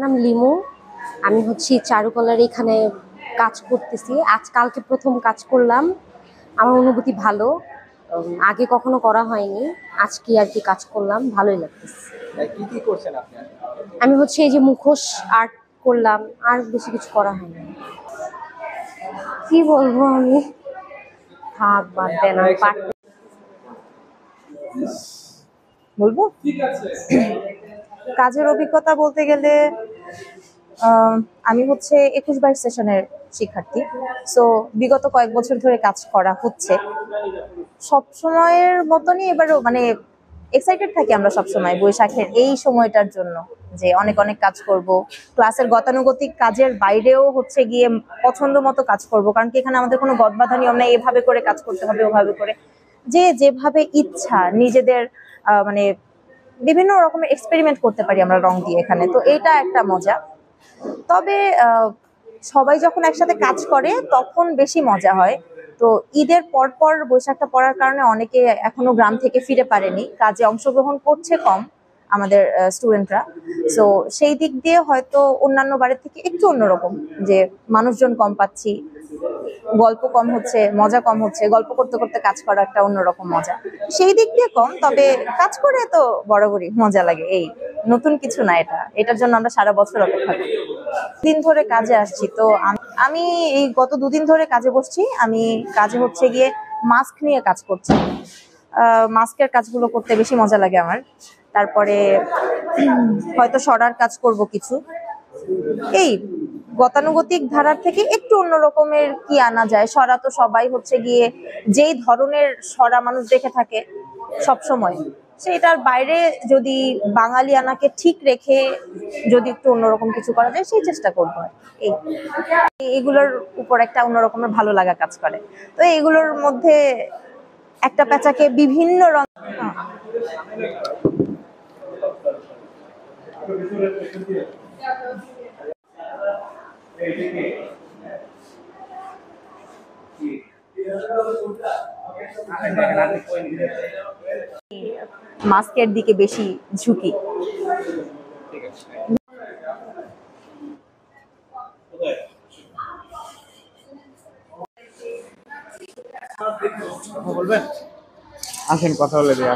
নাম লিমু। আমি হচ্ছে চারুকলার এখানে কাজ করতেছি। কালকে প্রথম কাজ করলাম। আমার অনুভূতি ভালো, আগে কখনো করা হয়নি। আজকে আর কি কাজ করলাম, ভালোই লাগতেছে। কি কি করছেন আপনি? আমি হচ্ছে এই যে মুখোশ আর্ট করলাম, আর বেশি কিছু করা হয়নি। কি বলবো আমি, থাক বাদ দেন। বলবো কাজের অভিজ্ঞতা বলতে গেলে আমি হচ্ছে 21-22 সেশনের শিক্ষার্থী। সো বিগত কয়েক বছর ধরে কাজ করা হচ্ছে। সব সময়ের মতনই এবারও মানে এক্সাইটেড থাকি আমরা সবসময় বৈশাখের এই সময়টার জন্য, যে অনেক অনেক কাজ করব, ক্লাসের গতানুগতিক কাজের বাইরেও হচ্ছে গিয়ে পছন্দ মতো কাজ করব। কারণ কি এখানে আমাদের কোনো গদবাধা নিয়ম নেই, এভাবে করে কাজ করতে হবে ওভাবে করে, যে যেভাবে ইচ্ছা নিজেদের মানে বিভিন্ন রকমের এক্সপেরিমেন্ট করতে পারি আমরা রং দিয়ে এখানে। তো এটা একটা মজা। তবে সবাই যখন একসাথে কাজ করে তখন বেশি মজা হয়। তো ঈদের পর বৈশাখটা পড়ার কারণে অনেকে এখনো গ্রাম থেকে ফিরে পারেনি, কাজে অংশগ্রহণ করছে কম আমাদের স্টুডেন্টরা। সো সেই দিক দিয়ে হয়তো অন্যান্য বারের থেকে একটু অন্যরকম, যে মানুষজন কম পাচ্ছি, গল্প কম হচ্ছে, মজা কম হচ্ছে, গল্প করতে করতে কাজ করা একটা অন্যরকম মজা, সেই দিক দিয়ে কম। তবে কাজ করে তো বরাবরই মজা লাগে, এই নতুন কিছু না। এটার জন্য আমরা সারা বছর অপেক্ষা করি। দিন ধরে কাজে আসছি, তো আমি এই গত 2 দিন ধরে কাজে বসছি। আমি কাজে হচ্ছে গিয়ে মাস্ক নিয়ে কাজ করছি। মাস্কের কাজগুলো করতে বেশি মজা লাগে আমার। তারপরে হয়তো সরার কাজ করব কিছু। এই গতানুগতিক ধারার থেকে একটু অন্য রকমের কি আনা যায়। সরা তো সবাই হচ্ছে গিয়ে যেই ধরনের সরা মানুষ দেখে থাকে সব সময়, সেটার বাইরে যদি বাঙালি আনাকে ঠিক রেখে যদি একটু অন্যরকম কিছু করা যায় সেই চেষ্টা করবো। এইগুলোর উপর একটা অন্যরকমের ভালো লাগা কাজ করে। তো এইগুলোর মধ্যে একটা পেঁচাকে বিভিন্ন রং মাস্কের দিকে বেশি ঝুঁকি। বলবেন, আসেন কথা বলে দেয়া।